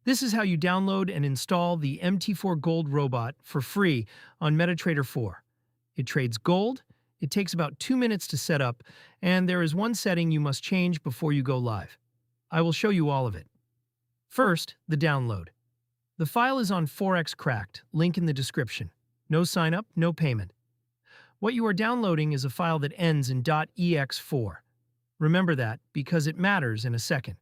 This is how you download and install the MT4 Gold Robot for free on MetaTrader 4. It trades gold, it takes about 2 minutes to set up, and there is one setting you must change before you go live. I will show you all of it. First, the download. The file is on ForexCracked, link in the description. No sign up, no payment. What you are downloading is a file that ends in .ex4. Remember that because it matters in a second.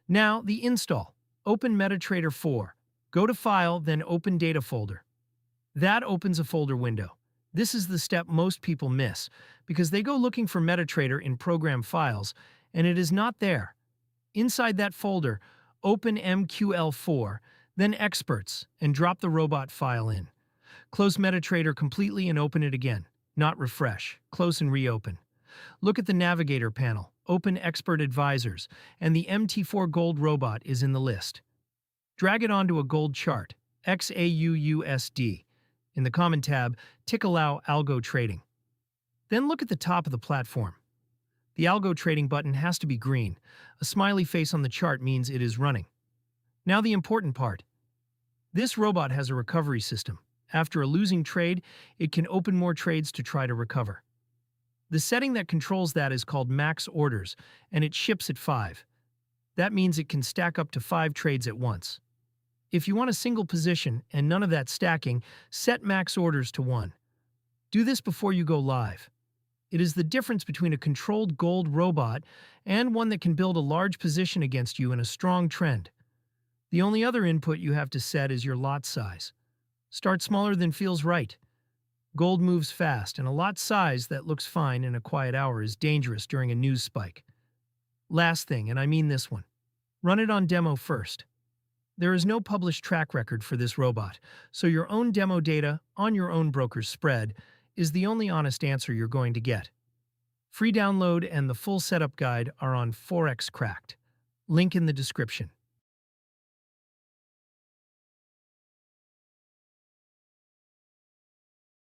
Now, the install. Open MetaTrader 4. Go to File, then Open Data folder. That opens a folder window. This is the step most people miss because they go looking for MetaTrader in program files, and it is not there. Inside that folder, open MQL4, then Experts, and drop the robot file in. Close MetaTrader completely and open it again. Not refresh. Close and reopen. Look at the Navigator panel. Open Expert Advisors, and the MT4 Gold Robot is in the list. Drag it onto a gold chart, XAUUSD. In the Common tab, tick Allow Algo Trading. Then look at the top of the platform. The Algo Trading button has to be green. A smiley face on the chart means it is running. Now the important part. This robot has a recovery system. After a losing trade, it can open more trades to try to recover. The setting that controls that is called MaxOrders, and it ships at 5. That means it can stack up to 5 trades at once. If you want a single position and none of that stacking, set MaxOrders to 1. Do this before you go live. It is the difference between a controlled gold robot and one that can build a large position against you in a strong trend. The only other input you have to set is your lot size. Start smaller than feels right. Gold moves fast, and a lot size that looks fine in a quiet hour is dangerous during a news spike. Last thing, and I mean this one. Run it on demo first. There is no published track record for this robot, so your own demo data on your own broker's spread is the only honest answer you're going to get. Free download and the full setup guide are on ForexCracked. Link in the description.